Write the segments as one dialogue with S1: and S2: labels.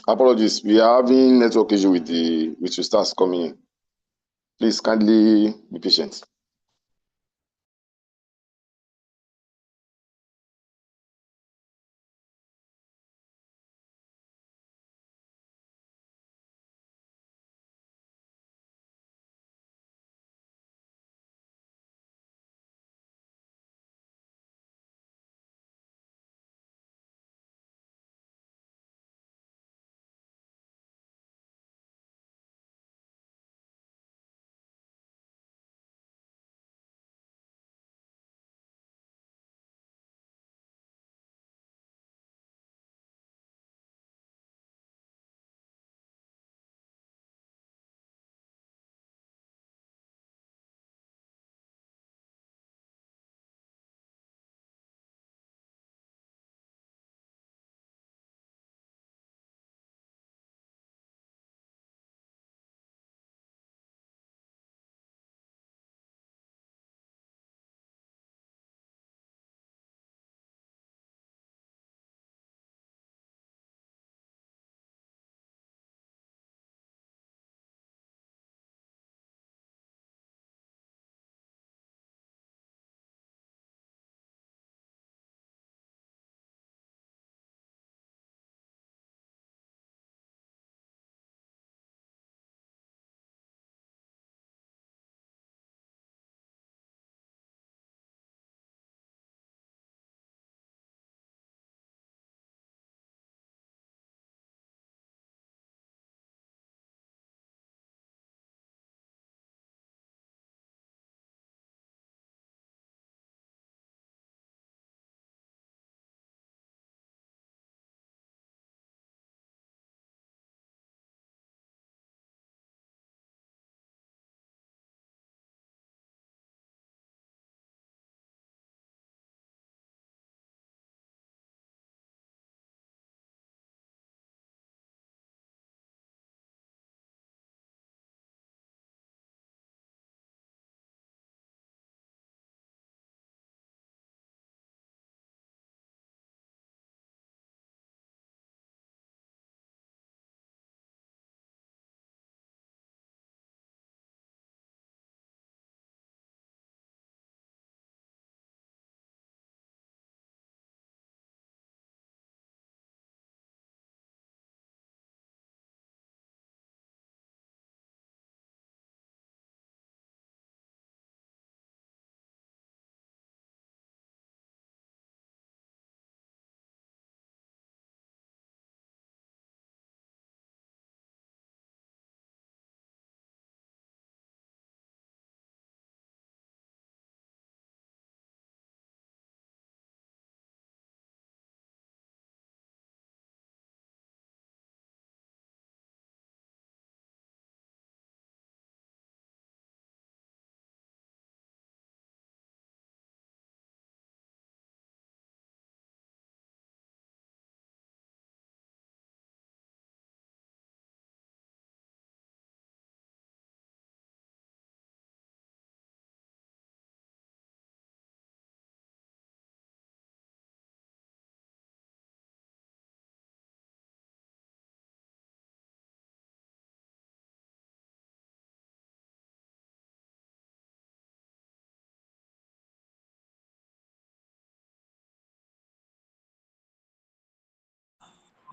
S1: Apologies, we are having network issue with your stars coming in. Please kindly be patient.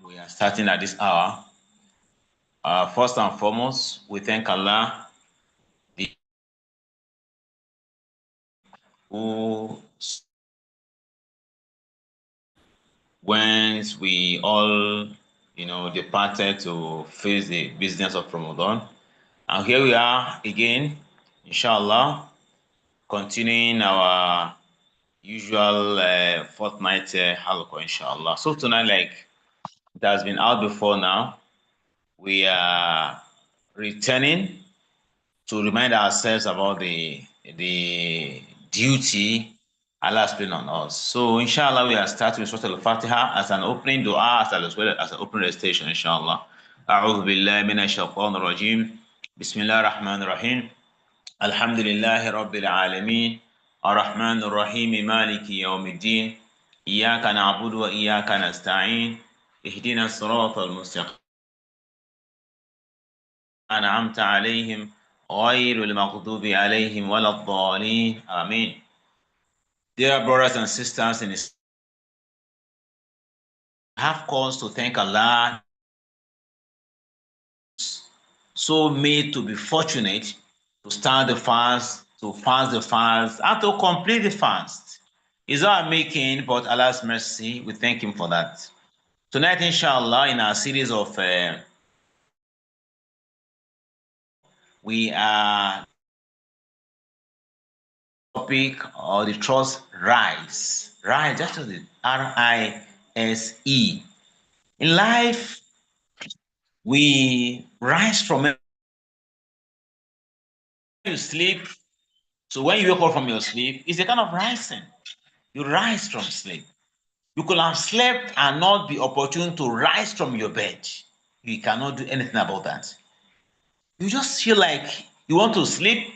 S2: We are starting at this hour. First and foremost, we thank Allah, who, when we all, departed to face the business of Ramadan, and here we are again, inshallah, continuing our usual Fortnite Halqah, inshallah. So tonight, like it has been out before now, we are returning to remind ourselves about the duty Allah has placed on us. So inshallah, we are starting with Surah Al-Fatiha as an opening dua as well as an opening recitation, inshallah. أعوذ بالله من الشيطان الرجيم بسم الله الرحمن الرحيم الحمد لله رب العالمين الرحمن الرحيم مالك يوم الدين إياك نعبد وإياك نستعين اهدنا الصراط المستقيم أنعمت عليهم غير المغضوب عليهم ولا الضالين. Amen. Dear brothers and sisters in Islam, we have cause to thank Allah, so made to be fortunate to start the fast, to fast the fast, and to complete the fast. It's our making, but Allah's mercy, we thank Him for that. Tonight, inshallah, in our series of we are topic or the trust rise. Rise, just the RISE. In life, we rise from you sleep. So when you wake up from your sleep, it's a kind of rising. You rise from sleep. You could have slept and not be opportune to rise from your bed. You cannot do anything about that. You just feel like you want to sleep.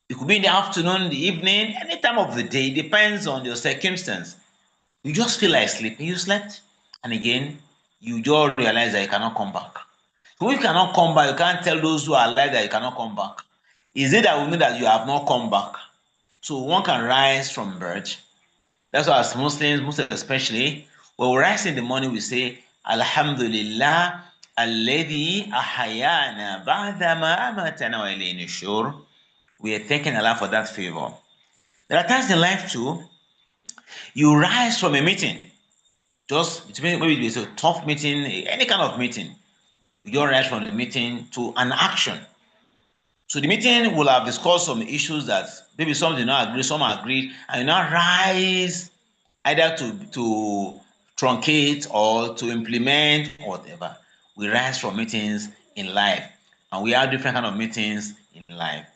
S2: It could be in the afternoon, the evening, any time of the day, depends on your circumstance. You just feel like sleeping. You slept, and again, you just realize that you cannot come back. So if you cannot come back, you can't tell those who are alive that you cannot come back. Is it that we know that you have not come back? So one can rise from bed. That's why as Muslims especially, when we rise in the morning, we say, Alhamdulillah, alladhi ahayana ba'dama amatana wa ilayhi nushur. We are thanking Allah for that favor. There are times in life too, you rise from a meeting. Just maybe it's a tough meeting, any kind of meeting. You just rise from the meeting to an action. So the meeting will have discussed some issues that maybe some did not agree, some agreed, and you now rise either to truncate or to implement or whatever. We rise from meetings in life, and we have different kind of meetings in life.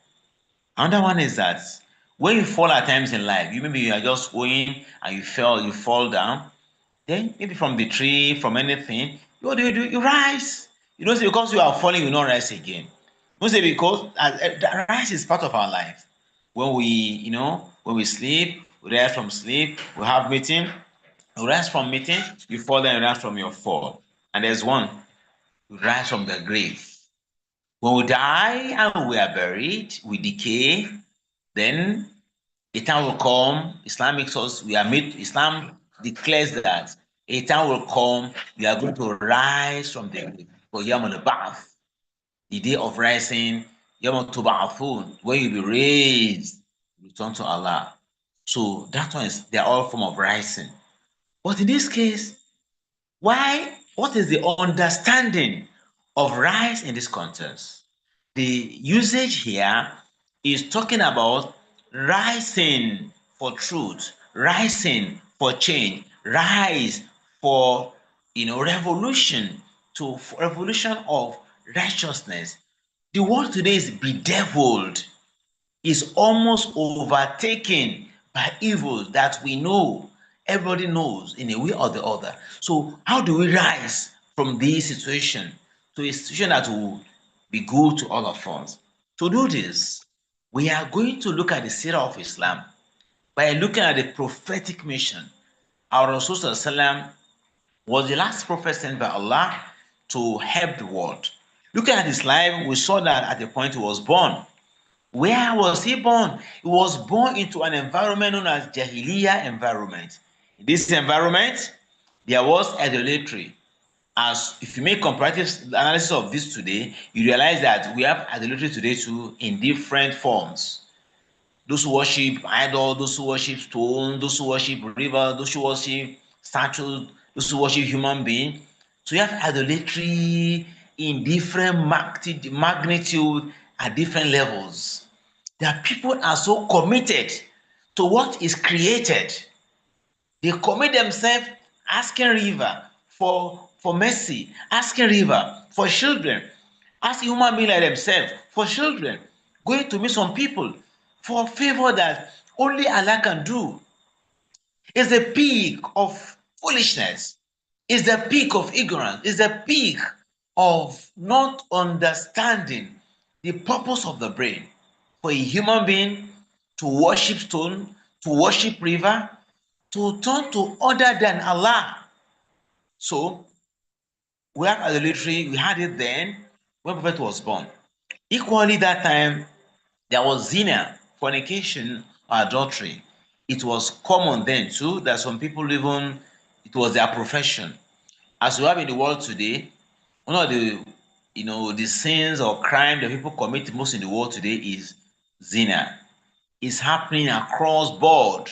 S2: Another one is that when you fall at times in life, maybe you are just going and you fall down. Then maybe from the tree, from anything, what do? You rise. You don't say because you are falling, you will not rise again. You say because that rise is part of our life. When when we sleep, we rise from sleep, we have meeting, you rise from meeting, you fall down, you rise from your fall. And there's one, you rise from the grave. When we die and we are buried, we decay, then a time will come, Islam makes us, we are made, Islam declares that a time will come, we are going to rise from the grave. For Yom al-Ba'ath, the day of rising, Yom al-Tuba'athun, when you be raised, return to Allah. So that one is, they're all form of rising. But in this case, what is the understanding of rise in this context? The usage here is talking about rising for truth, rising for change, rise for revolution to revolution of righteousness. The world today is bedeviled, is almost overtaken by evil that we know, everybody knows in a way or the other. So how do we rise from this situation to a situation that will be good to all of us? To do this, we are going to look at the Sirah of Islam by looking at the prophetic mission. Our Rasul was the last prophet sent by Allah to help the world. Looking at his life, we saw that at the point he was born. Where was he born? He was born into an environment known as Jahiliyyah environment. In this environment, there was idolatry. As if you make comparative analysis of this today, you realize that we have idolatry today too in different forms. Those who worship idol, those who worship stone, those who worship river, those who worship statues, those who worship human being. So you have idolatry in different magnitude at different levels. That people are so committed to what is created. They commit themselves asking river for mercy, asking river for children, asking human being like themselves for children, going to meet some people for favor that only Allah can do. It's the peak of foolishness. It's the peak of ignorance. It's the peak of not understanding the purpose of the brain. For a human being to worship stone, to worship river, to turn to other than Allah. So We have idolatry. We had it then when Prophet was born. Equally, that time there was zina, fornication, or adultery. It was common then too that some people even it was their profession. As we have in the world today, one of the the sins or crime that people commit most in the world today is zina. It's happening across board.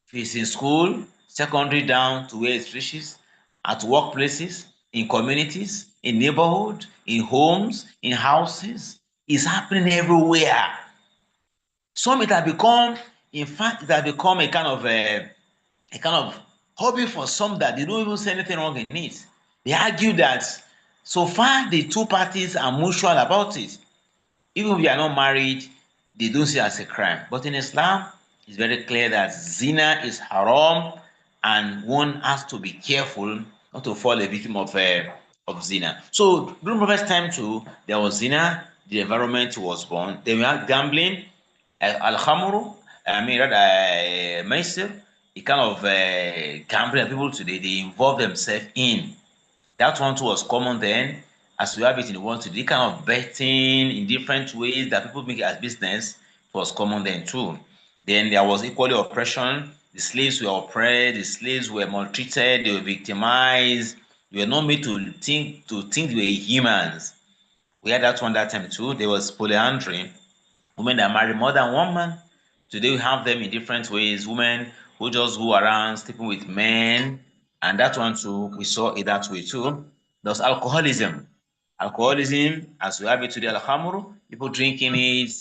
S2: If it's in school, secondary down to where it reaches, at workplaces, in communities, in neighborhood, in homes, in houses, it's happening everywhere. Some it has become, in fact, it has become a kind of hobby for some that they don't even see anything wrong in it. They argue that so far the two parties are mutual about it. Even if you are not married, they don't see it as a crime. But in Islam, it's very clear that zina is haram, and one has to be careful not to fall a victim of zina. So during Prophet's time too, there was zina. The environment was born. Then we had gambling, al-khamru. I mean, rather, maisir. The kind of gambling that people today they involve themselves in. That one too was common then, as we have it in the world today. Kind of betting in different ways that people make it as business, it was common then too. Then there was equally oppression. The slaves were oppressed, the slaves were maltreated, they were victimized, they were not made to think they were humans. We had that one that time too. There was polyandry, women that marry more than one man. Today we have them in different ways. Women who just go around sleeping with men, and that one too, we saw it that way too. There's alcoholism. Alcoholism, as we have it today, alhamru, people drinking it,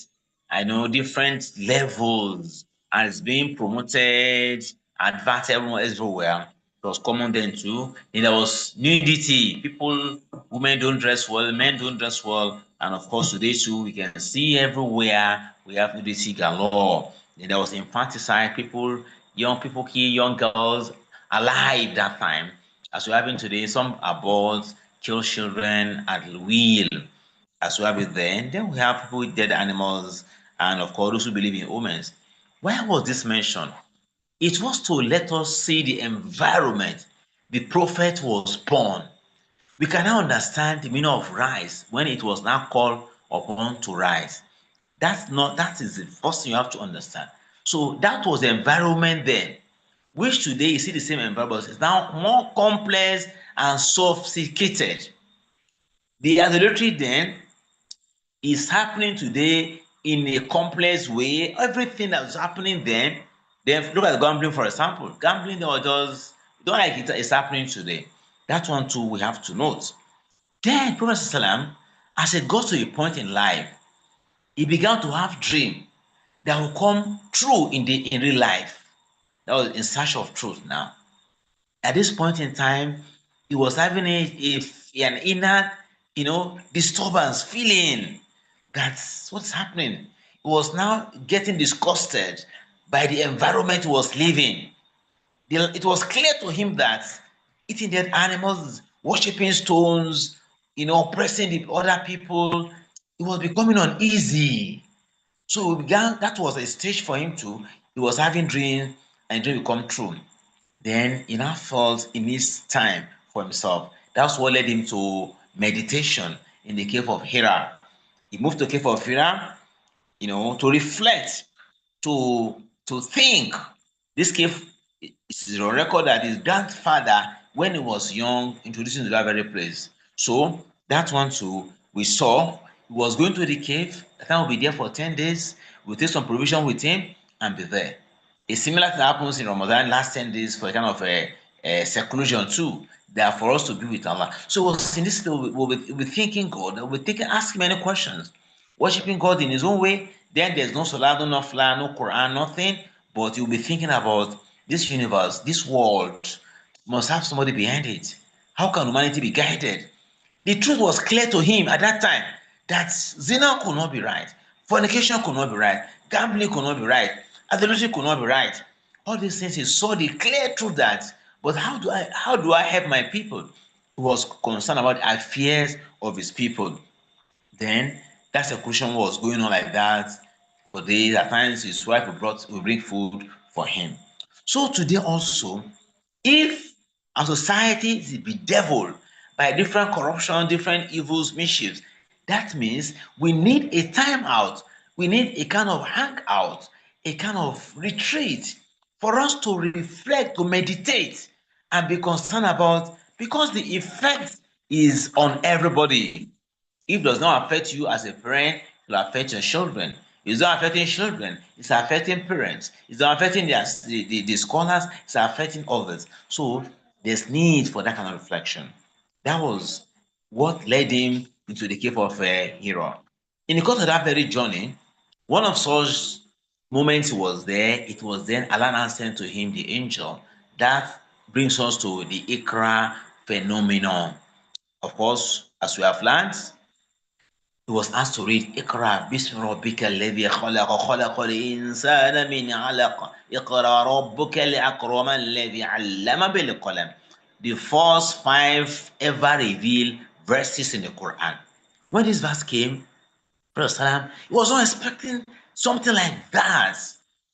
S2: I know different levels, and it's being promoted, advertised everywhere. It was common then too. Then there was nudity. People, women don't dress well, men don't dress well, and of course today too, we can see everywhere we have nudity galore. Then there was infanticide. Young people kill young girls alive that time. As we have in today, some abort, kill children at will, as we have it then. Then we have people with dead animals, and of course those who believe in omens. Why was this mentioned? It was to let us see the environment the prophet was born. We can now understand the meaning of rise when it was now called upon to rise. That is the first thing you have to understand. So that was the environment then, which today you see the same environment is now more complex and sophisticated. The idolatry then is happening today in a complex way. Everything that was happening then look at gambling, for example. Gambling or just don't like it's happening today. That one too we have to note. Then Prophet Sallam, as it got to a point in life, he began to have dream that will come true in real life. That was in search of truth now. At this point in time, he was having an inner, disturbance, feeling that's what's happening. He was now getting disgusted by the environment he was living. It was clear to him that eating dead animals, worshiping stones, oppressing the other people, it was becoming uneasy. So that was a stage for him too. He was having dreams, and dreams will come true. Then he now felt he needs time for himself. That's what led him to meditation in the cave of Hira. He moved to the cave of Hira, to reflect, to think. This cave is on record that his grandfather, when he was young, introduced him to that very place. So that one too, we saw he was going to the cave. That time will be there for 10 days. We'll take some provision with him and be there. A similar thing happens in Ramadan, last 10 days for a kind of a seclusion too. They are for us to be with Allah. So in this we'll be thinking God, we'll be asking many questions, worshiping God in his own way. Then there's no Salah, no Fla, no Quran, nothing. But you'll be thinking about this universe, this world must have somebody behind it. How can humanity be guided? The truth was clear to him at that time that zina could not be right, fornication could not be right, gambling could not be right, adultery could not be right. All these things he saw the clear truth that, but how do I help my people? He was concerned about the affairs of his people. Then that seclusion was going on like that for days. At times his wife will bring food for him. So today also, if a society is bedeviled by different corruption, different evils, mischiefs. That means we need a time out. We need a kind of hangout, a kind of retreat for us to reflect, to meditate, and be concerned about, because the effect is on everybody. If it does not affect you as a parent, it will affect your children. If it's not affecting children, it's affecting parents. It's not affecting the scholars, it's affecting others. So there's need for that kind of reflection. That was what led him into the cave of Hira. In the course of that very journey, one of such moments was there. It was then Allah sent to him the angel. That brings us to the Ikra phenomenon. Of course, as we have learned, he was asked to read Iqra bismi rabbika alladhi khalaqa khalaqal insana min 'alaq Iqra rabbuka al-akram alladhi 'allama bil qalam. The first five ever revealed verses in the Quran. When this verse came, Prophet Salam, he was not expecting something like that.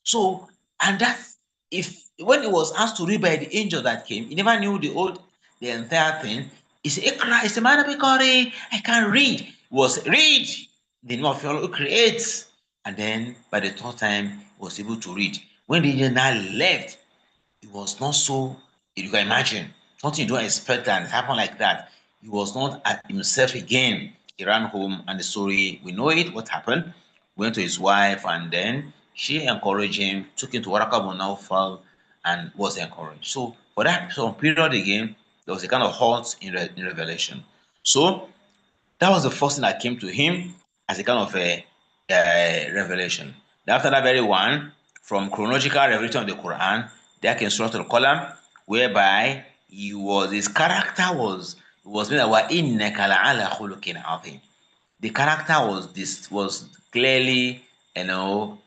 S2: So, and that's, if when he was asked to read by the angel that came, he never knew the entire thing. He said, Ikra, he said, Man, I can read. He was read. The name of Allah creates. And then by the third time, he was able to read. When the angel now left, it was not so, you can imagine, something you don't expect and it happened like that. He was not at himself again. He ran home, and the story, we know it, what happened. Went to his wife, and then she encouraged him, took him to Waraka bin Nawfal, and was encouraged. So for that some period again, there was a kind of halt in revelation. So that was the first thing that came to him as a kind of a revelation. After that very one, from chronological revelation of the Quran, there came Surah Al-Qalam, whereby his character was made wa innaka la'ala khuluqin azim. The character was clearly,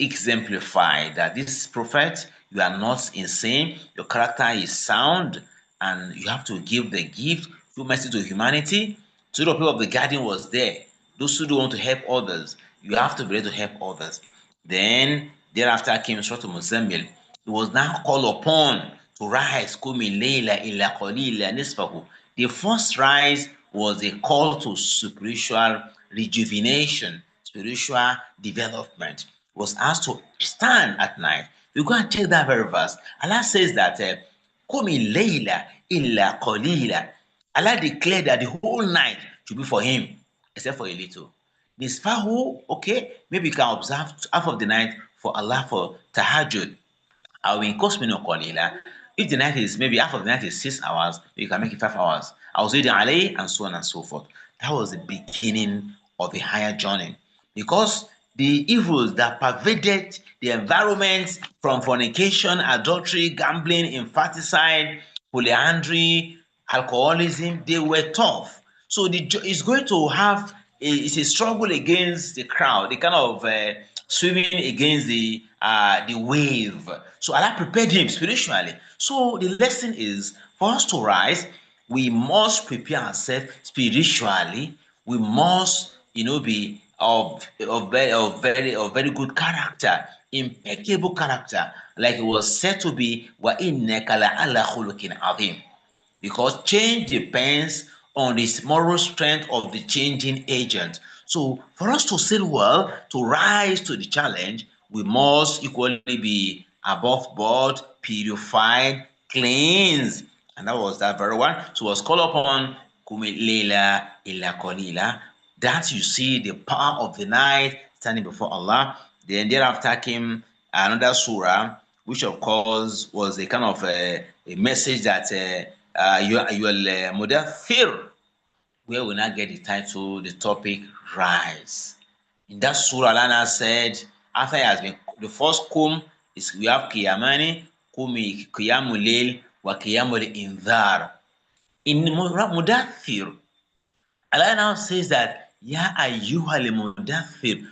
S2: exemplified that this prophet, you are not insane, your character is sound, and you have to give the gift through mercy to humanity. So the people of the garden was there. Those who don't want to help others, you have to be ready to help others. Then thereafter came Surah Muzammil. He was now called upon to rise. Kumi layla illa qalila nisfahu. The first rise was a call to spiritual rejuvenation, spiritual development. He was asked to stand at night. You go and check that very verse. Allah says that Kumi layla illa qalila. Allah declared that the whole night should be for him, except for a little. Nisfahu, okay, maybe you can observe half of the night for Allah for tahajjud. I will increase qalila. If the night is, maybe half of the night is 6 hours, you can make it 5 hours. I was reading alayhi, and so on and so forth. That was the beginning of a higher journey, because the evils that pervaded the environment, from fornication, adultery, gambling, infanticide, polyandry, alcoholism, they were tough. So it's going to have it's a struggle against the crowd, the kind of swimming against the wave. So Allah prepared him spiritually. So the lesson is, for us to rise, we must prepare ourselves spiritually. We must, be of very good character, impeccable character, like it was said to be wa innaka la'ala khuluqin azim, because change depends on the moral strength of the changing agent. So for us to sail well, to rise to the challenge, we must equally be above board, purified, cleansed. And that was that very one. So it was called upon Kumilela illa Kolila. That you see the power of the night standing before Allah. Then thereafter came another surah, which of course was a kind of a message that you are mudathir, where we now get the title, the topic, rise. In that surah, Allah said, after it has been, the first kum is, we have qiyamani, kumi qiyamul layl wa qiyamul indhar. In mudathir, Allah now says that ya ayyuhal mudathir,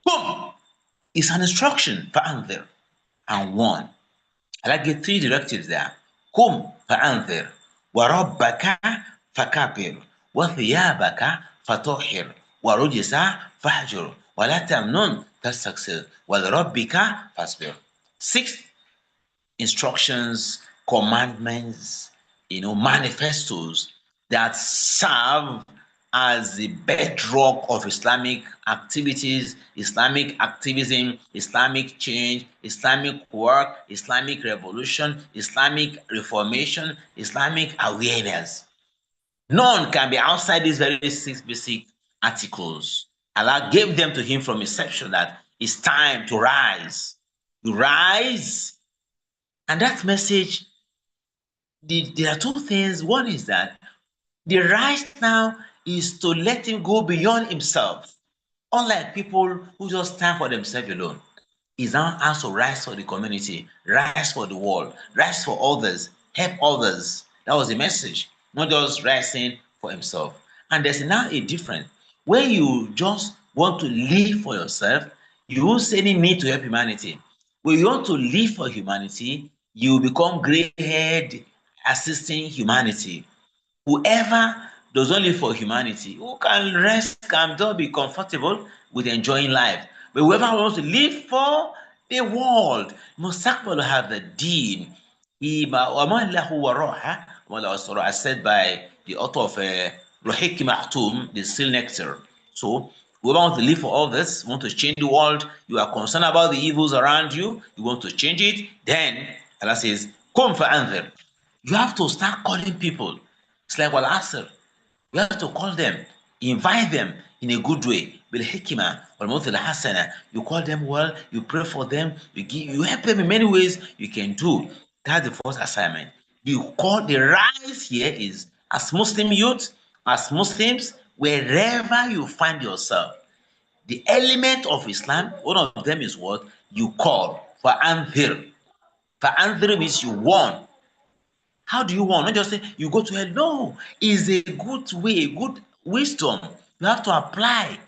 S2: kum is an instruction for anzir and warn. Allah gave three directives there. Kum fa'anzir, wa rabbaka fakabir, wa thiyabaka fatohir, wa rujisa fahjur, wa la tamnun tastaksir, wa rabbika fasbir. 6 instructions, commandments, manifestos that serve as the bedrock of Islamic activities, Islamic activism, Islamic change, Islamic work, Islamic revolution, Islamic reformation, Islamic awareness. None can be outside these very six basic articles. Allah gave them to him from inception that it's time to rise. You rise. And that message, there are two things. One is that the rise now is to let him go beyond himself. Unlike people who just stand for themselves alone. He's now asked to rise for the community, rise for the world, rise for others, help others. That was the message, not just rising for himself. And there's now a difference. When you just want to live for yourself, you won't see any need to help humanity. When you want to live for humanity, you become gray-haired assisting humanity. Whoever does not live for humanity, who can rest, can just be comfortable with enjoying life. But whoever wants to live for the world, mustaqbal have the deen. As said by the author of Ruhik Maktoum, the Seal Nectar. So, whoever wants to live for all this, want to change the world, you are concerned about the evils around you, you want to change it, then Allah says, Kum fa'anzir. You have to start calling people. It's like Wal Asr. You have to call them, invite them in a good way. Bil hikmah wal mawt al hasana. You call them well, you pray for them, you help them in many ways you can do. That's the first assignment. The rise here is as Muslim youth, as Muslims, wherever you find yourself. The element of Islam, one of them is what? You call. For anthir. For anthir means you warn. How do you want? Not just say you go to hell. No, it's a good way, good wisdom. You have to apply.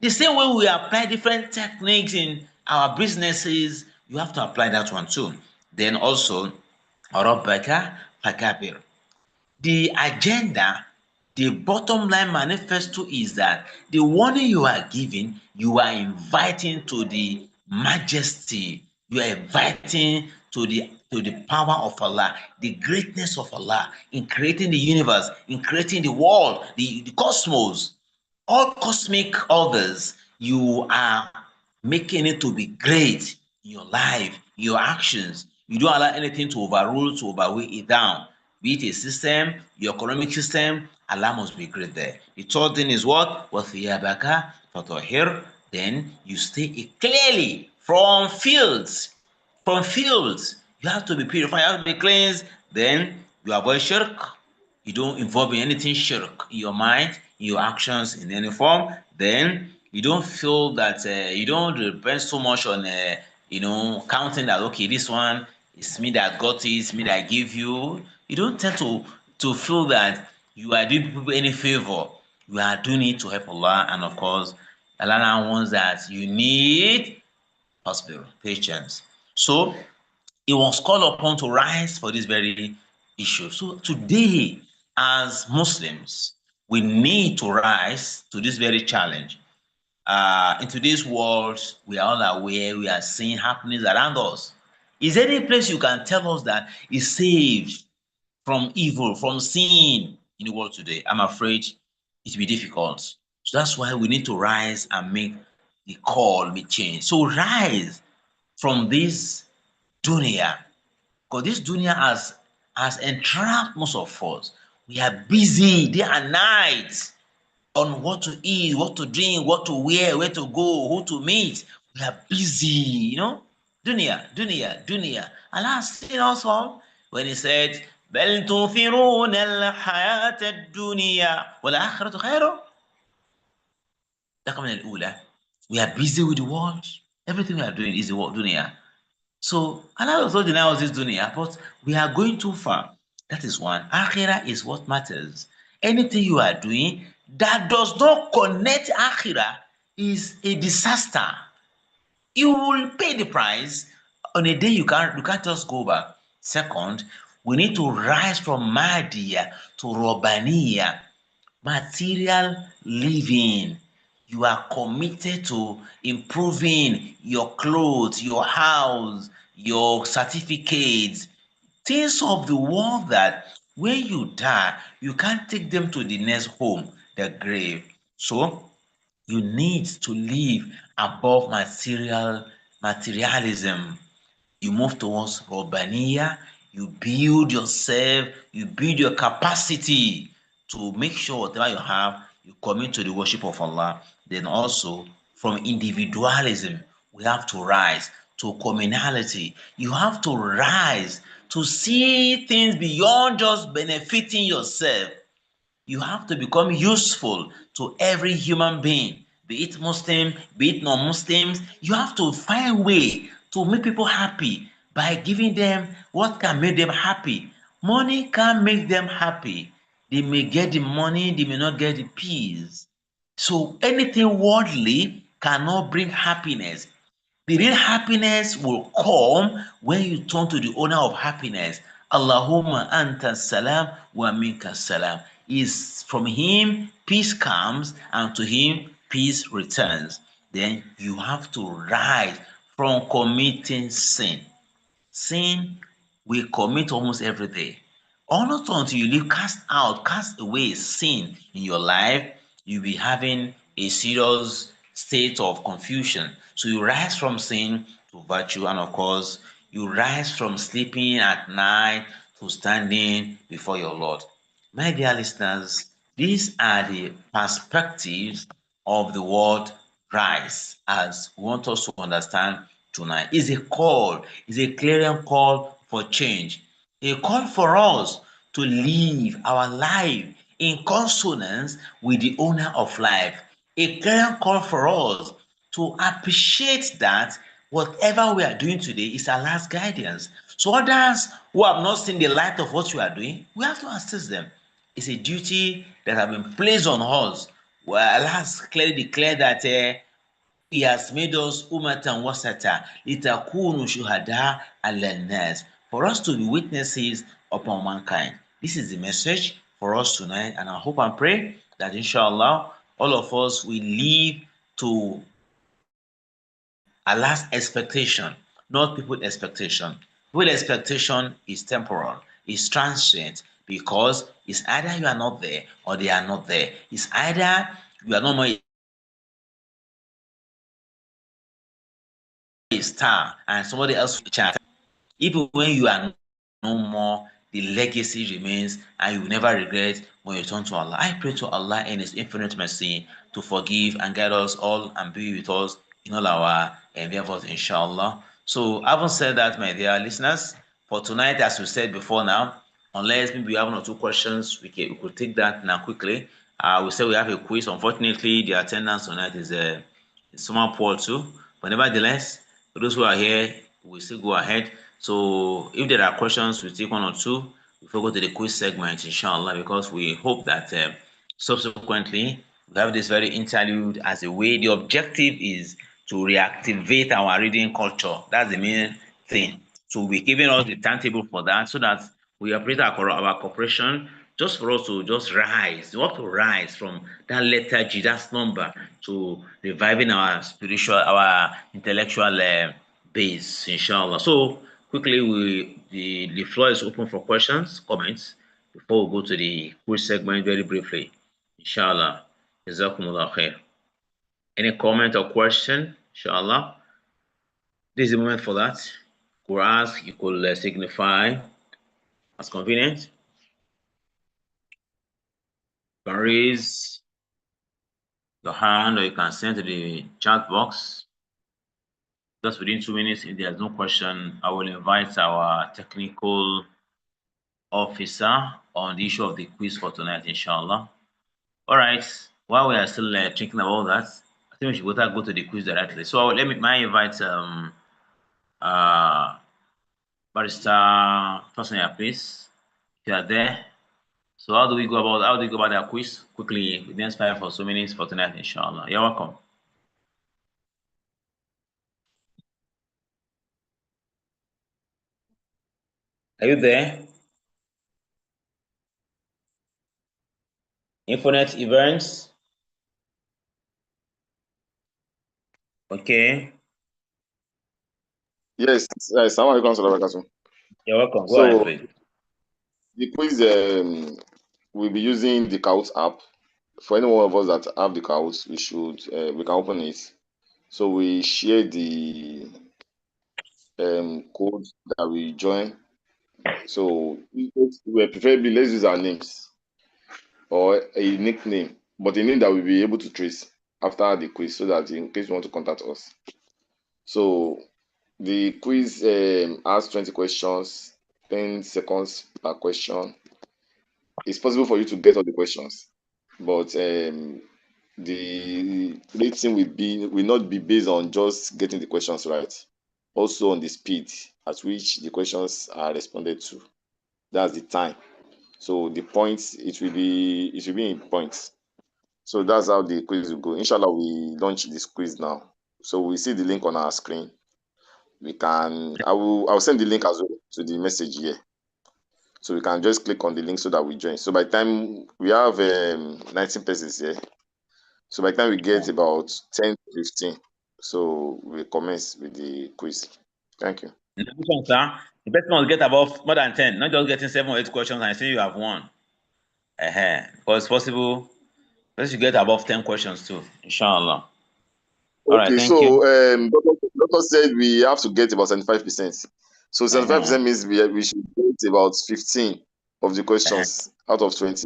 S2: The same way we apply different techniques in our businesses, you have to apply that one too. Then also, Rabbaka Fakabir. The agenda, the bottom line manifesto is that the warning you are giving, you are inviting to the majesty, you are inviting to the power of Allah, the greatness of Allah in creating the universe, in creating the world, the cosmos, all cosmic others. You are making it to be great in your life, your actions. You don't allow anything to overrule, to overweigh it down. Be it a system, your economic system, Allah must be great there. The third thing is what? وَثِيَابَكَ فَطَهِّرْ. Then you stay clearly from fields. From fields. You have to be purified, you have to be cleansed. Then you avoid shirk. You don't involve in anything shirk in your mind, in your actions, in any form. Then you don't feel that you don't depend so much on counting that okay, this one is me that got it, it's me that give you. You don't tend to feel that you are doing people any favor. You are doing it to help Allah, and of course, Allah now wants that you need hospital patience. So he was called upon to rise for this very issue. So today, as Muslims, we need to rise to this very challenge. In today's world, we are all aware, we are seeing happenings around us. Is there any place you can tell us that is safe from evil, from sin in the world today? I'm afraid it will be difficult. So that's why we need to rise and make the call, make change. So rise from this dunya, because this dunya has entrapped most of us. We are busy day and night on what to eat, what to drink, what to wear, where to go, who to meet. We are busy, Dunya, dunya, dunya. Allah has seen us all when He said, بل تؤثرون الحياة الدنيا والآخرة خير. We are busy with the world. Everything we are doing is the world, dunya. So Allah does not deny us this dunya, but we are going too far. That is one. Akhirah is what matters. Anything you are doing that does not connect akhirah is a disaster. You will pay the price on a day you can't just go back. Second, we need to rise from Mahdiya to Robaniya, material living. You are committed to improving your clothes, your house, your certificates, things of the world that When you die, you can't take them to the next home, the grave. So you need to live above materialism. You move towards Robania, you build yourself, you build your capacity to make sure whatever you have, you commit to the worship of Allah. Then also from individualism, we have to rise to communality. You have to rise to see things beyond just benefiting yourself. You have to become useful to every human being, be it Muslim, be it non-Muslims. You have to find a way to make people happy by giving them what can make them happy. Money can't make them happy. They may get the money, they may not get the peace. So anything worldly cannot bring happiness. The real happiness will come when you turn to the owner of happiness. Allahumma anta salam wa minka salam. Is from him peace comes and to him peace returns. Then you have to rise from committing sin. Sin we commit almost every day. Almost until you live cast away sin in your life, you'll be having a serious state of confusion. So you rise from sin to virtue, and of course, you rise from sleeping at night to standing before your Lord. My dear listeners, these are the perspectives of the word rise as we want us to understand tonight. It's a call, it's a clarion call for change, a call for us to live our life in consonance with the owner of life, a clarion call for us to appreciate that whatever we are doing today is Allah's guidance. So others who have not seen the light of what we are doing, we have to assist them. It's a duty that has been placed on us. Well, Allah has clearly declared that he has made us ummatan wasata litakunu shuhada ala nas, for us to be witnesses upon mankind. This is the message for us tonight, and I hope and pray that inshallah all of us will live to Allah's expectation, not people's expectation. People's expectation is temporal, is transient, because it's either you are not there or they are not there. It's either you are no more a star and somebody else will chart. Even when you are no more, the legacy remains and you will never regret when you turn to Allah. I pray to Allah in His infinite mercy to forgive and guide us all and be with us in all our endeavors, inshallah. So, having said that, my dear listeners, for tonight, as we said before now, unless maybe we have one or two questions, we could take that now quickly. We said we have a quiz. Unfortunately, the attendance tonight is somewhat poor too. But nevertheless, for those who are here, we still go ahead. So if there are questions, we take one or two before we go to the quiz segment, inshallah, because we hope that subsequently we have this very interlude as a way. The objective is to reactivate our reading culture. That's the main thing. So we're giving us the timetable for that so that we operate our corporation just for us to just rise. We have to rise from that lethargy, that slumber, to reviving our spiritual, our intellectual base, inshallah. So quickly, the floor is open for questions, comments before we go to the quiz segment very briefly, inshallah. Jazakumullah khair. Any comment or question, inshallah? This is the moment for that. You could ask, you could signify as convenient. You can raise your hand or you can send to the chat box. Just within 2 minutes, if there's no question, I will invite our technical officer on the issue of the quiz for tonight, inshallah. All right. While we are still thinking about that, I think we should go to the quiz directly. So let me invite Barrister Tosonya, please. If you are there. So how do we go about that quiz quickly within 5 or so minutes for tonight, inshallah. You're welcome. Are you there? Infonet events. Okay.
S1: Yes, Assalamu alaikum.
S2: You're welcome. Go ahead,
S1: So
S2: please.
S1: The quiz we'll be using the Kahoot app. For any one of us that have the Kahoot, we can open it. So we share the code that we join. So we preferably let's use our names or a nickname, but a name that we'll be able to trace after the quiz, so that in case you want to contact us. So the quiz has 20 questions, 10 seconds per question. It's possible for you to get all the questions, but the rating will not be based on just getting the questions right, also on the speed at which the questions are responded to. That's the time. So the points, it will be in points. So that's how the quiz will go. Inshallah, we launch this quiz now. So we see the link on our screen. I'll send the link as well to the message here. So we can just click on the link so that we join. So by the time we have 19 persons here. So by the time we get about 10 to 15, so we commence with the quiz. Thank you.
S2: Sir, the person must get above more than 10, not just getting 7 or 8 questions and say you have won. Because it's possible that you get above 10 questions too, inshallah. All right,
S1: Okay,
S2: thank you.
S1: so doctor said we have to get about 75%. So 75% means we should get about 15 of the questions out of 20.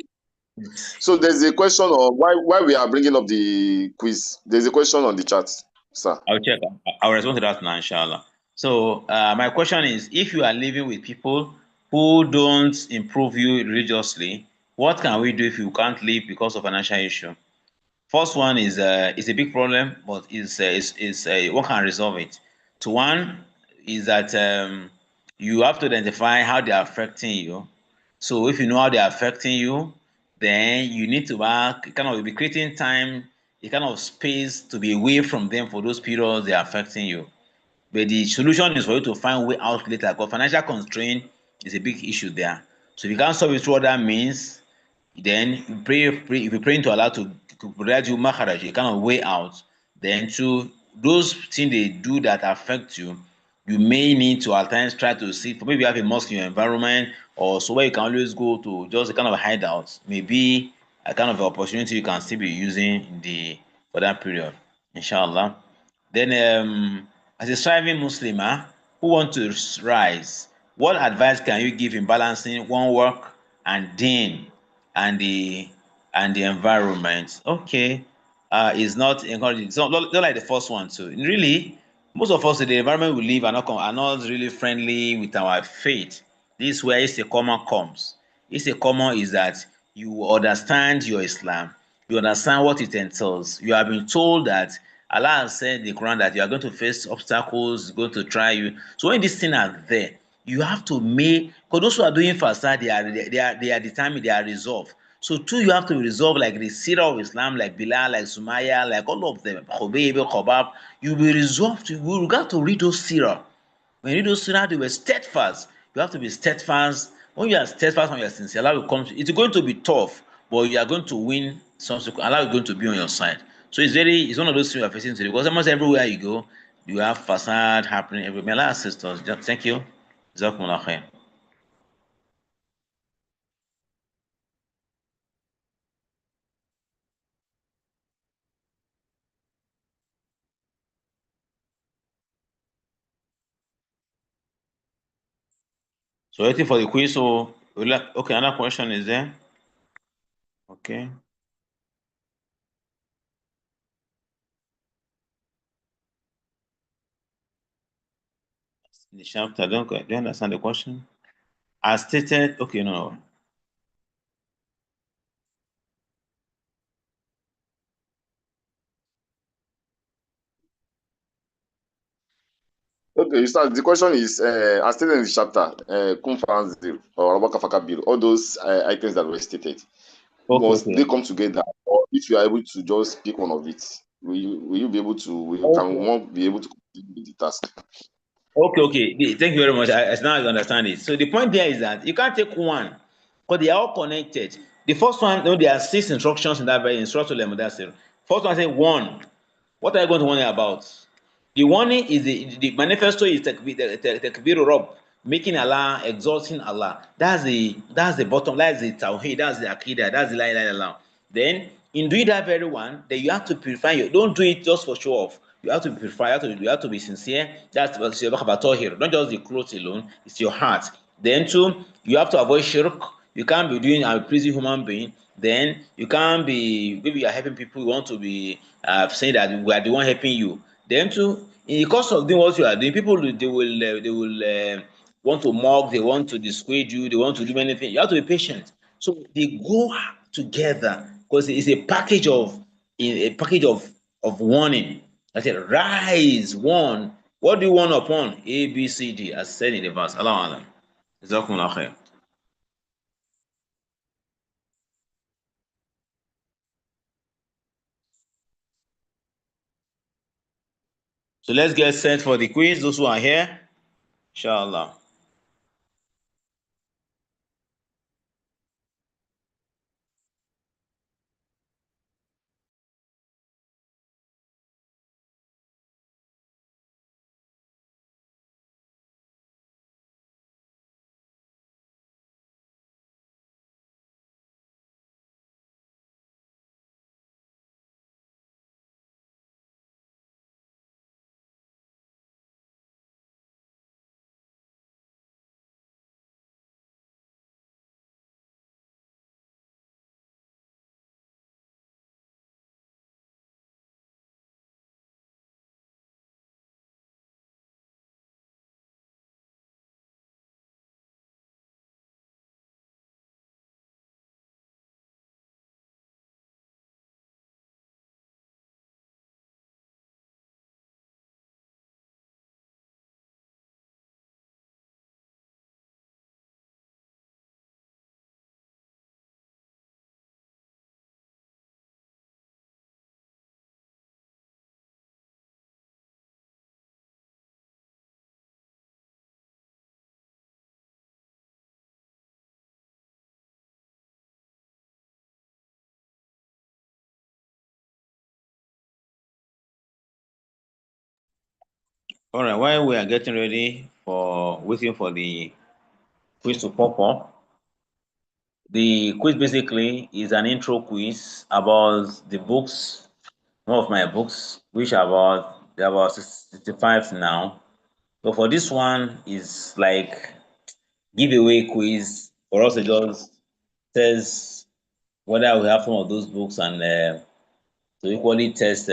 S1: So there's a question on why we are bringing up the quiz. There's a question on the chat, sir.
S2: I'll check. I'll respond to that now, inshallah. So my question is, if you are living with people who don't improve you religiously, what can we do if you can't live because of financial issue? First one is it's a big problem, but one can resolve it. To one is that you have to identify how they are affecting you. So if you know how they are affecting you, then you need to kind of be creating time, a kind of space to be away from them for those periods they are affecting you. But the solution is for you to find way out later, because financial constraint is a big issue there. So if you can't solve it through other means, then you pray if you pray to Allah to provide you makharaj, a kind of way out. Then to those things they do that affect you, you may need to at times try to see, maybe you have a mosque in your environment, or so where you can always go to just a kind of hideout, maybe a kind of opportunity you can still be using for that period, inshallah. Then as a striving Muslim who want to rise, what advice can you give in balancing one work and deen and the environment? Okay, is not encouraging. It's not like the first one too. Really, most of us in the environment we live are not really friendly with our faith. This is where istiqomah comes. Istiqomah is that you understand your Islam, you understand what it entails. You have been told that Allah has said in the Quran that you are going to face obstacles, going to try you. So when these things are there, you have to make, because those who are doing fasad, they are determined, they are resolved. So too, you have to resolve like the Sirah of Islam, like Bilal, like Sumaya, like all of them, Khubayb, Khobab. You will be resolved. You will got to read those Sirah. When you read those Sirah, they were steadfast. You have to be steadfast. When you are steadfast, when you are sincere, Allah will come. It's going to be tough, but you are going to win. Allah is going to be on your side. So it's one of those things we are facing today, because almost everywhere you go, you have facade happening everywhere. May Allah assist us. Thank you. Jazakumullah khair. So waiting for the quiz. So okay, another question is there. Okay. In the chapter, do you understand the question? As stated, okay, no.
S1: Okay, you start. The question is, as stated in the chapter, Kun Fanzil or Rabaka Fakabil, all those items that were stated, must they
S2: Okay.
S1: come together? Or if you are able to just pick one of it, will you be able to, can one be able to complete the task?
S2: Okay. Thank you very much. I now understand it. So the point there is that you can't take one, because they are all connected. The first one, there are 6 instructions in that very instruction. First one says one. What are you going to warn about? The warning is the manifesto is takbir rob, making Allah, exalting Allah. That's the bottom. That's the tawhid. That's the aqidah. That's the la ilaha illallah. Then in doing that very one, then you have to purify your. Don't do it just for show off. You have to purify. You have to be sincere. That's what you about here. Not just the clothes alone. It's your heart. Then too, you have to avoid shirk. You can't be doing a pleasing human being. Then you can't be, maybe you're helping people. You want to be saying that we are the one helping you. Then too, in the course of doing what you are doing, people they will want to mock, they want to dissuade you, they want to do many things. You have to be patient. So they go together because it's a package of warning. I said, rise, warn. What do you warn upon? A, B, C, D, as said in the verse. Allah Alam. Jazakumullah khair. So let's get set for the quiz. Those who are here, inshallah. All right, while we are getting ready for waiting for the quiz to pop up, the quiz basically is an intro quiz about the books, one of my books, which are about 65 now. So for this one is like giveaway quiz for us to just test whether we have some of those books and to equally test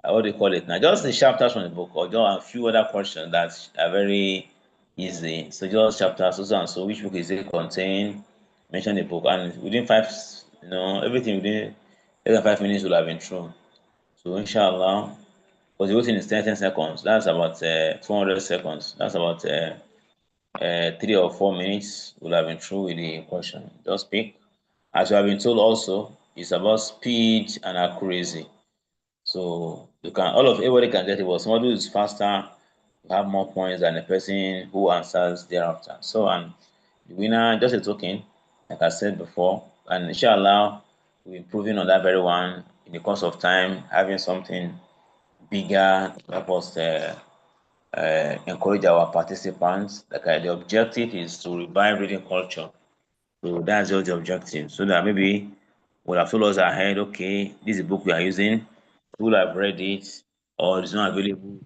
S2: what do you call it now? Just the chapters from the book, or just a few other questions that are very easy. So just chapters, so and so, which book is it contain? Mention the book, and within everything within less than 5 minutes will have been through. So inshallah, because the whole thing is 10 seconds. That's about 200 seconds. That's about 3 or 4 minutes. Will have been through with the question. Just pick. As you have been told, also, it's about speed and accuracy. So you can everybody can get it, but somebody who is faster will have more points than the person who answers thereafter. So and the winner, just a token, like I said before, and inshallah we're improving on that very one in the course of time, having something bigger to help us encourage our participants. Like the objective is to revive reading culture. So that's just the objective. So that maybe would have told us ahead, okay, this is a book we are using. People have read it or it's not available.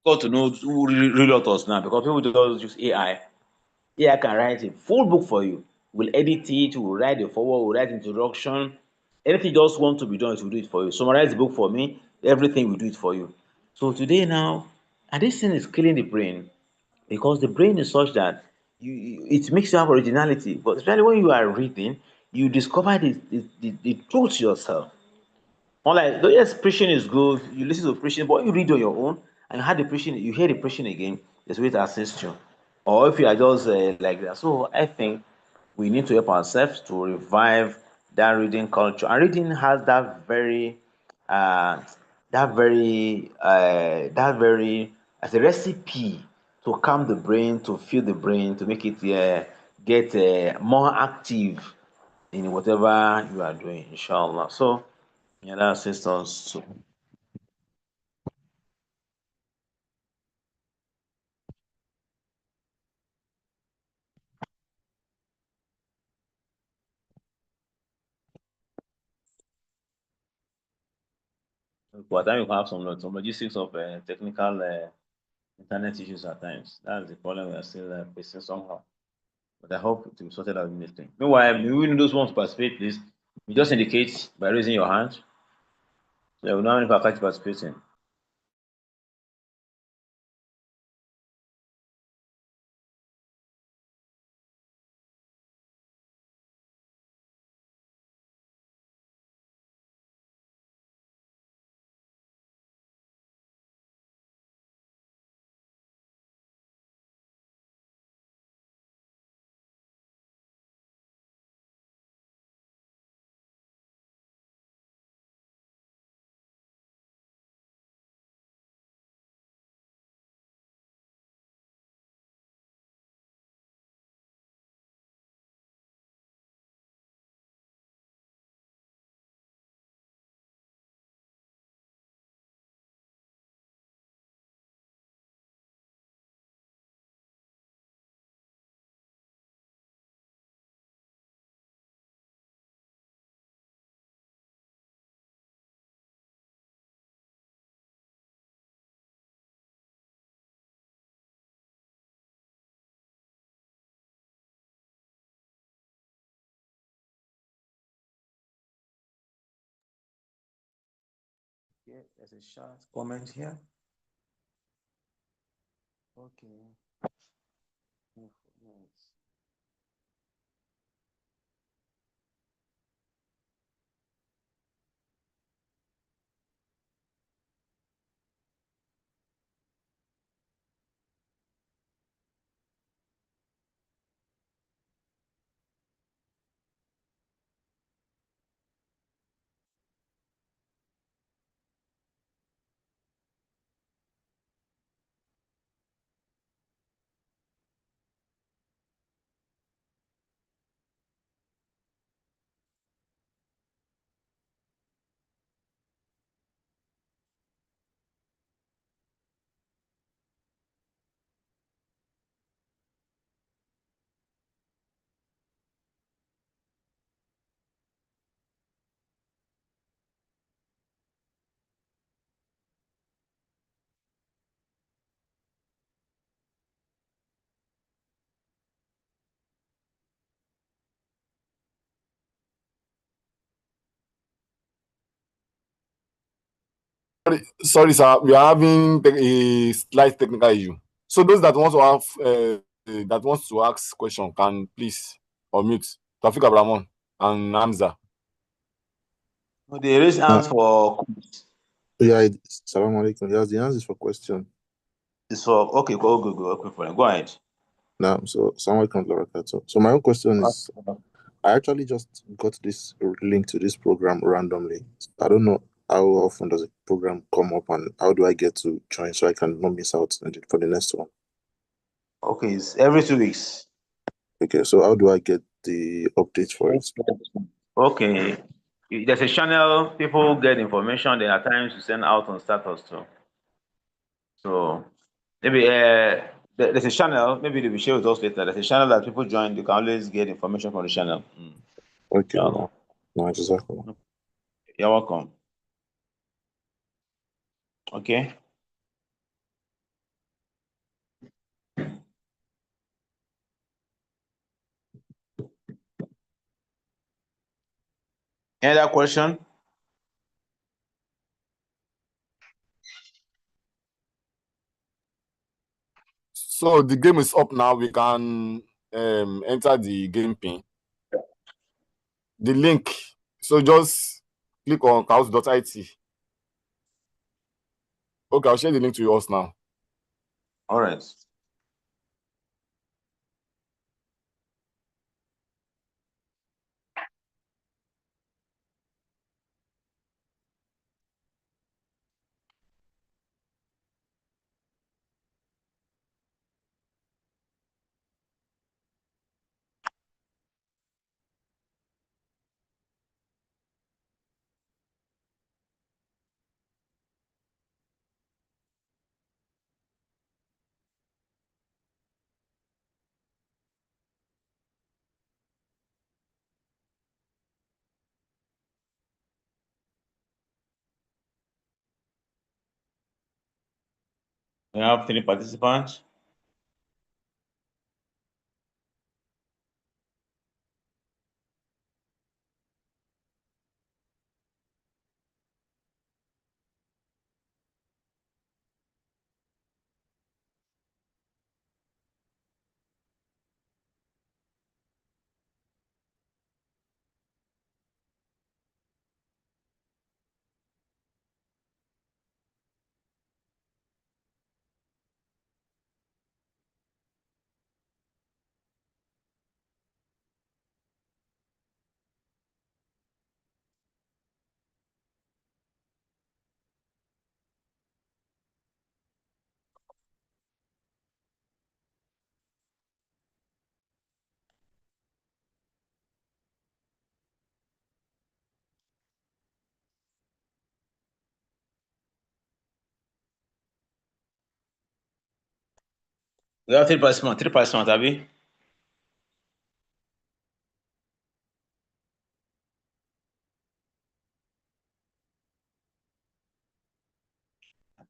S2: Got to know who really authors now because people don't use AI. AI can write a full book for you. Will edit it, will write the forward, will write introduction. Anything just want to be done, it will do it for you. Summarize the book for me, everything will do it for you. So today now, and this thing is killing the brain because the brain is such that it makes you have originality. But especially when you are reading, you discover the truth yourself. Unlike, though yes, preaching is good, you listen to preaching, but you read on your own and you hear the preaching, again, there's a way to assist you. Or if you are just like that. So I think we need to help ourselves to revive that reading culture. And reading has uh, that very, as a recipe to calm the brain, to fill the brain, to make it get more active in whatever you are doing, inshallah. So, yeah, that assists us to. But time you can have some logistics of technical internet issues at times. That's the problem we are still facing somehow. But I hope it will be sorted out immediately. Meanwhile, we those want to participate, please. You just indicate by raising your hand. So we know how many people are participating. Okay, there's a short comment here. Okay. Nice.
S1: Sorry, sir. We are having a slight technical issue. So those that want to have that wants to ask question can please unmute. Tafik Abraman and Hamza.
S2: No, they raise hands for
S3: Yeah, salam alaikum. Yes, the answer is for question.
S2: it's for okay, go okay for them. Go ahead.
S3: Now, so salam alaikum wa barakatuh. So my own question is, I actually just got this link to this program randomly. I don't know how often does a program come up and how do I get to join so I can not miss out for the next one.
S2: Okay, it's every 2 weeks.
S3: Okay, so how do I get the updates for it?
S2: Okay. There's a channel, people get information, then at times you send out on status too. So maybe there's a channel, maybe they will share with us later. There's a channel that people join, you can always get information from the channel.
S3: Okay,
S2: Inshallah.
S3: no, exactly.
S2: You're welcome. Okay. Any other question?
S1: So the game is up now. We can enter the game pin.
S4: the link. So just click on kahoot.it. Okay, I'll share the link to yours now.
S2: All right. We have 3 participants. We have 3 participants, Abi.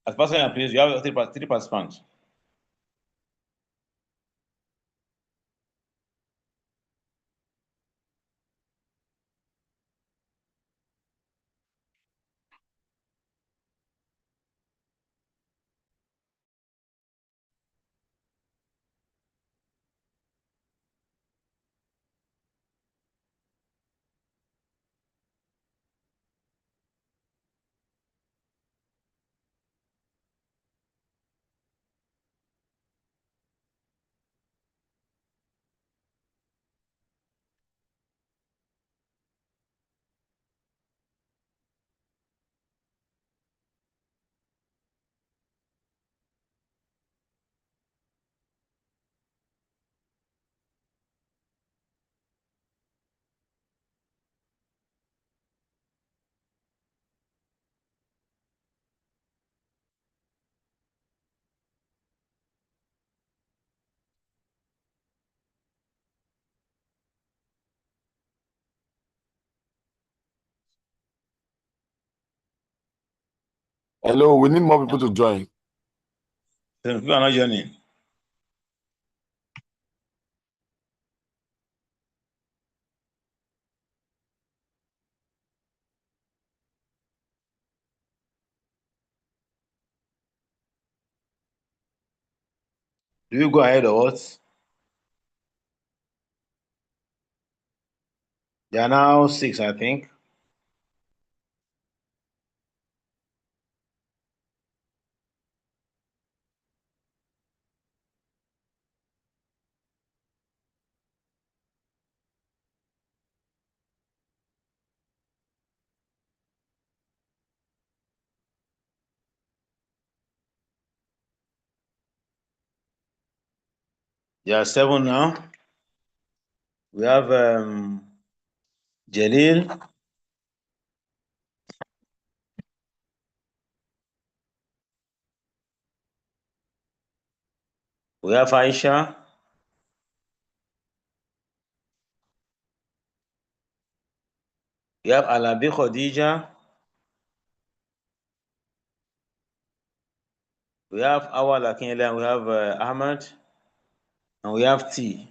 S2: As person, please, you have 3 participants.
S4: Hello, we need more people to join.
S2: So people are not joining. Do you go ahead or what? There are now 6, I think. There are 7 now. We have Jalil. We have Aisha. We have Alabi Khadija. We have Awal Akinyele, and we have Ahmad. And we have T.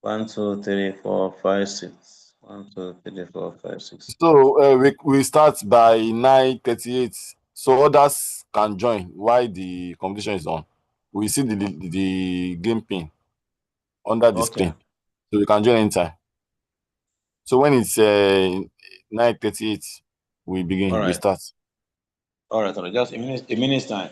S2: 1, 2, 3, 4, 5, 6. 1, 2, 3, 4, 5, 6.
S4: So we start by 9:38. So others can join while the competition is on. We see the game pin under the screen. So you can join anytime. So when it's 9:38, we begin.
S2: All
S4: We
S2: right.
S4: start.
S2: All right. Just a minute. A minute's time.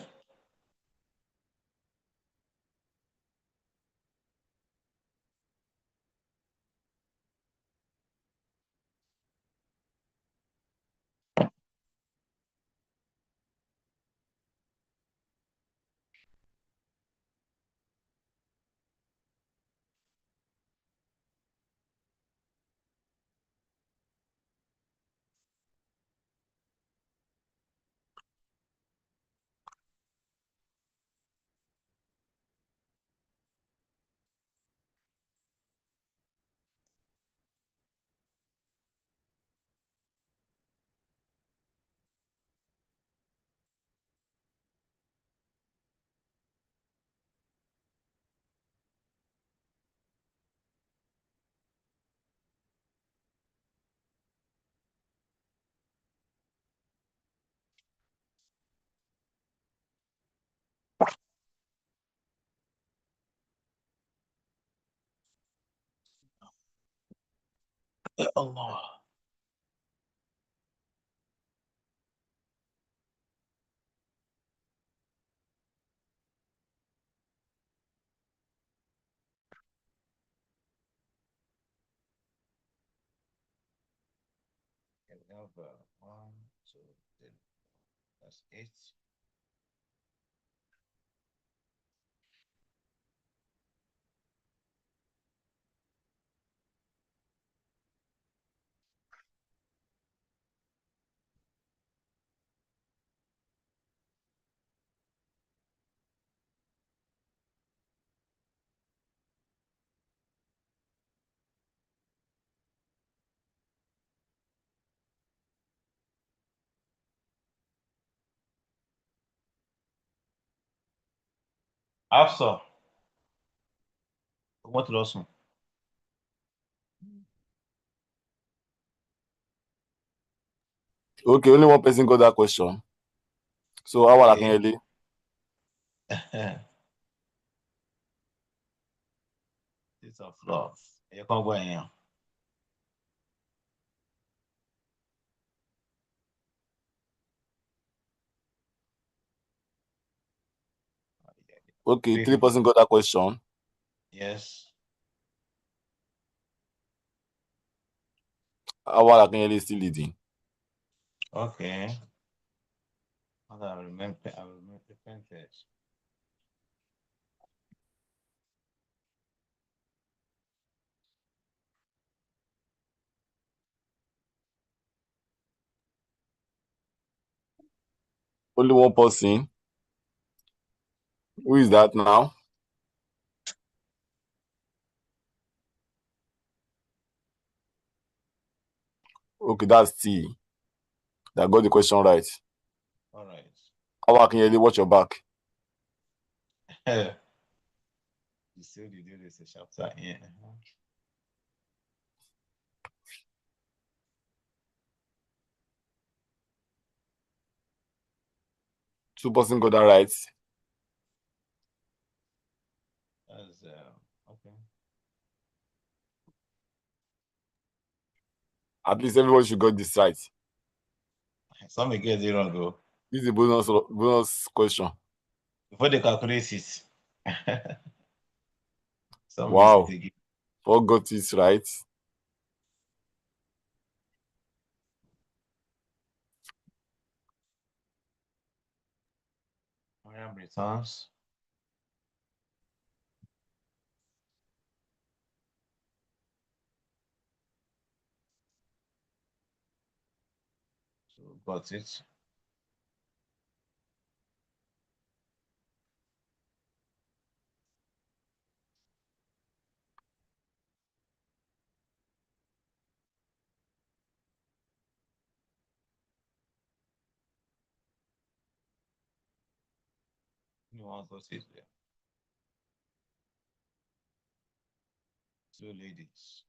S2: Allah. Okay, we have 1, 2, 3. That's 8. After. What loss?
S4: Okay, only one person got that question. So how are
S2: Okay.
S4: Akinyele?
S2: It's of love. You can't go in here.
S4: Okay,
S2: Three
S4: 3 person
S2: people.
S4: got that question.
S2: Yes.
S4: How are Akinyele still leading?
S2: Okay. I remember. I remember repented.
S4: Only one person. Who is that now? Okay, that's T. That got the question right.
S2: All right.
S4: How are Akinyele? Watch your back.
S2: You still did do this a chapter. Yeah.
S4: 2 person got that right.
S2: That's okay.
S4: At least everybody should got this right.
S2: Some may get it wrong though.
S4: This is a bonus question.
S2: Before they calculate it. Some miss it
S4: Wow.
S2: again.
S4: 4 got it right.
S2: Mariam returns. So got it. You want got it there. 2 ladies.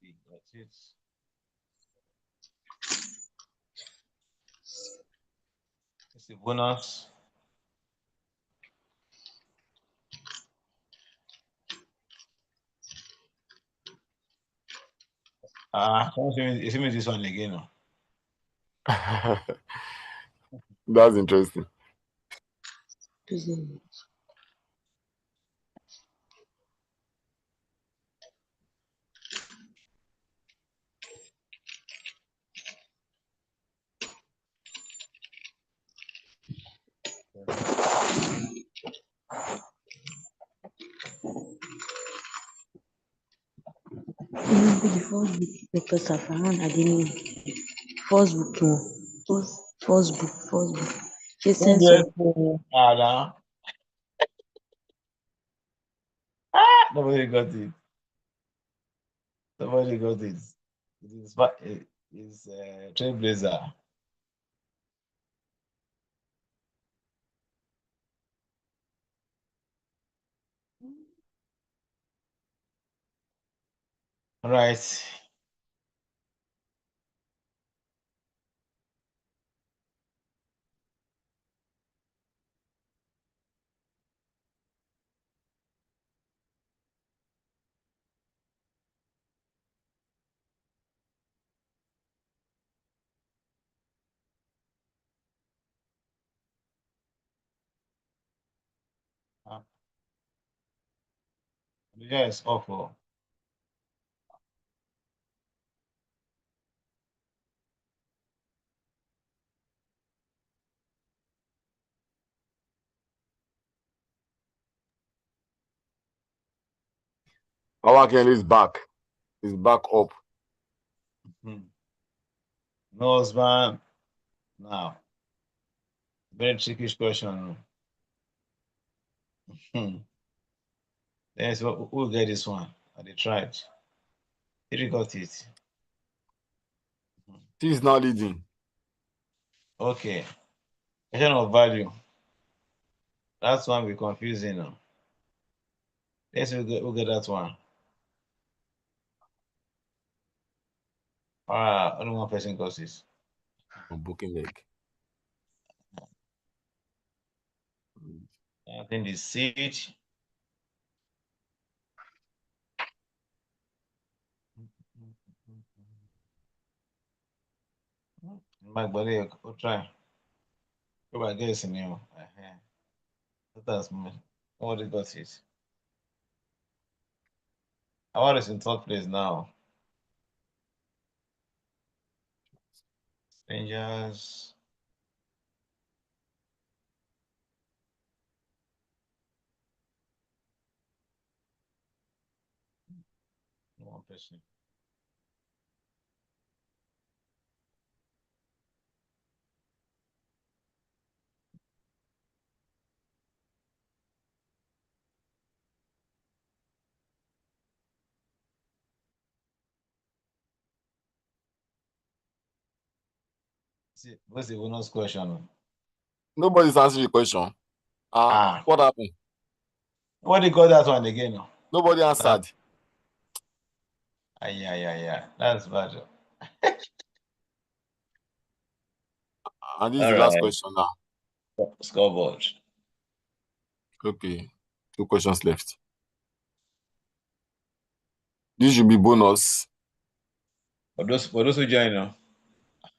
S2: We got it. It's a bonus. It's me this one again. No?
S4: That's interesting.
S5: The first book, Dr. Zafaran Adeniyi. First book, first book. Ṣé sense of
S2: Nobody got it. Somebody got it. It's Trailblazer. All right. Yeah, it's awful.
S4: Our Ken is back. He's back up.
S2: No husband. Now, very tricky question. Yes, who get this one? They tried. He got it.
S4: He's now leading.
S2: Okay. Question of value. That's one be confusing. Now. Let's we'll get that one. Only one person got this.
S4: Booking leg.
S2: I think the seed. Mike Bale, we'll try. Go by guessing you. That's me. Nobody got it. Award is in third place now. Strangers. No one person. See, what's the bonus question?
S4: Nobody's answering the question. What happened?
S2: Nobody got that one again. No?
S4: Nobody answered.
S2: Yeah. That's bad.
S4: And this is the last question now.
S2: Scoreboard.
S4: Okay. 2 questions left. This should be bonus.
S2: For those who join, no?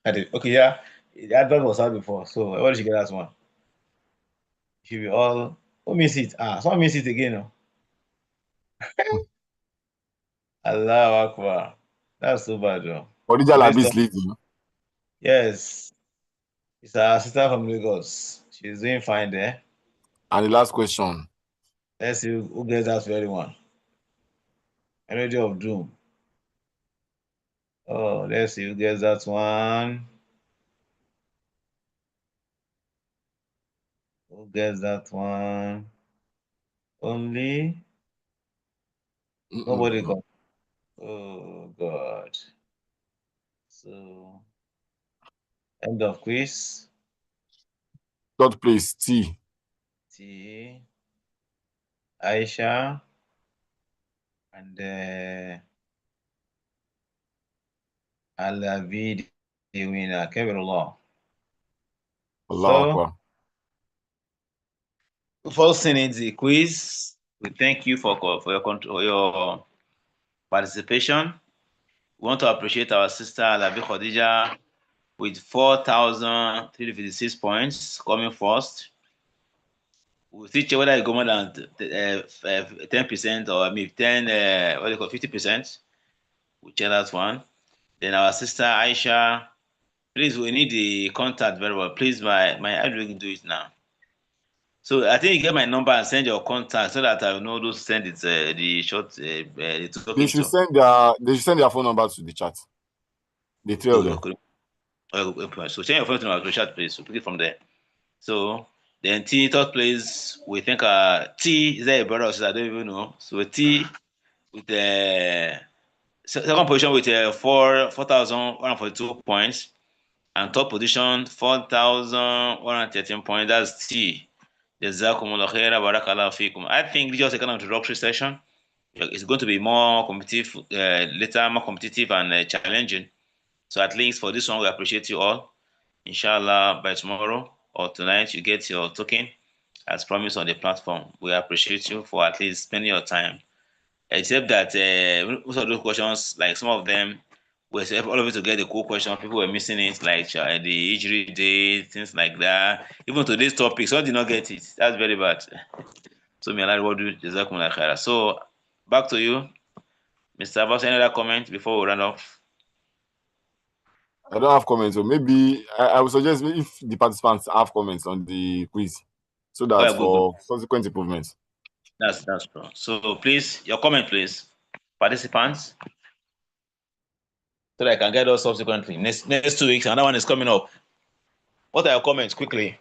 S2: Okay, yeah. The advert was out before. So what did you get that one? Should be all who miss it? Someone miss it again, no? Allah Akbar. That's so bad, though.
S4: Original Abis leading.
S2: Yes. It's our sister from Lagos. She's doing fine there.
S4: And the last question.
S2: Let's see who gets that very one. Energy of Doom. Oh, let's see who gets that one. Who gets that one? Only nobody got. Oh God. So end of quiz.
S4: Third place, T.
S2: Aisha and Alavid the winner. Kebirullah.
S4: Allah Akbar.
S2: Before sending the quiz, we thank you for your participation. We want to appreciate our sister Alabi Khadija with 4,356 points coming first. We'll see whether it go more than 10% or 50%, whichever one. Then our sister Aisha, please, we need the contact very well. Please, how do we do it now? So I think you get my number and send your contact so that I will know those send it the short the talking
S4: They should send their phone number to the chat. The three of them.
S2: So send your phone to my chat, please. So pick it from there. So then T third place, we think T is there a brother or sister? I don't even know. So T with the second position with 4,142 points, and top position 4,113 points. That's T. Jazakumullah khaira, barakallahu fikum. I think this is just a kind of introductory session. It's going to be more competitive later, more competitive and challenging. So at least for this one, we appreciate you all. Inshallah, by tomorrow or tonight, you get your token as promised on the platform. We appreciate you for at least spending your time. Except that most of those questions, like some of them, we help all of you to get the cool question. People were missing it, like the injury date, things like that. Even today's topic, some did not get it. That's very bad. So may Allah reward you. Jazakumullah khaira. So back to you, Mr. Abbas. Any other comment before we run off?
S4: I don't have comments, so maybe I would suggest if the participants have comments on the quiz, so that for subsequent improvements.
S2: That's true. So please, your comment, please, participants, so that I can get those subsequently. Next 2 weeks, another one is coming up. What are your comments quickly?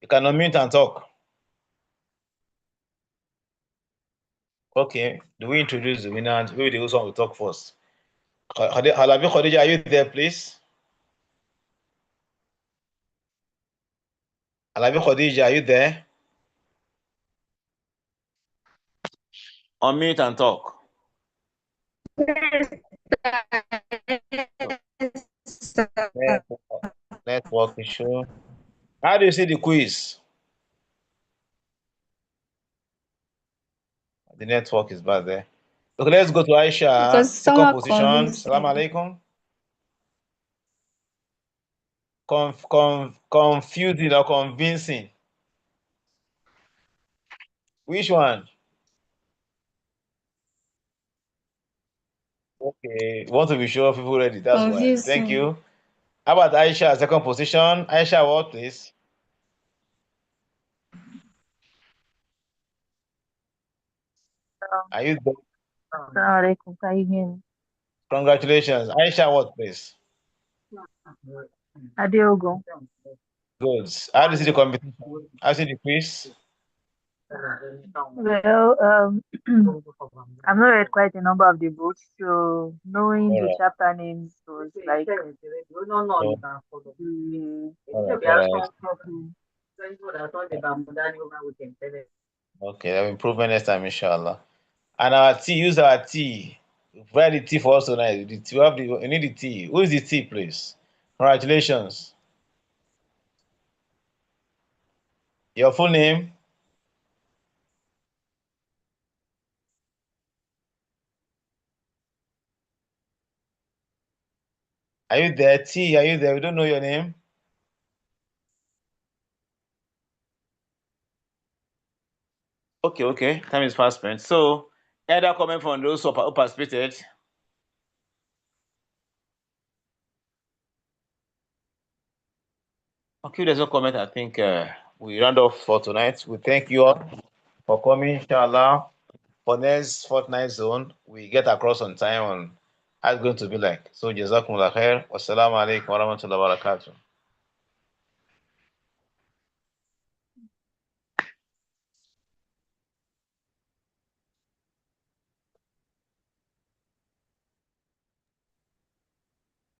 S2: You can unmute and talk. Okay, do we introduce the winner? Maybe the one will talk first. Halabi Khadija, are you there, please? Halabi Khadija, are you there? Unmute and talk. Network issue. How do you see the quiz? The network is bad there. Okay, let's go to Aisha. Second position. Salam alaikum. Confusing or convincing? Which one? Okay, we want to be sure people ready. That's why. Thank you. How about Aisha, second position? Aisha, what, please? Are you there?
S6: Can you hear me?
S2: Congratulations. Aisha, what, please?
S6: Adeogo.
S2: Good. How do you see the competition? How do you see the quiz?
S6: Well, I've not read quite a number of the books, so knowing the chapter names was like.
S2: Okay, there will improvement next time, inshallah. And our T, use our T. Write the T for us tonight. You need the T. Who is the T, please? Congratulations. Your full name? Are you there? T, are you there? We don't know your name. Okay. Time is fast spent. So, any other comment from those who participated? Okay, there's no comment. I think we round off for tonight. We thank you all for coming, inshallah. For next Fortnite zone, we get across on time on how it's going to be like. So, Jazakumullah khair. Wassalamu alaikum wa rahmatullahi wa barakatuh.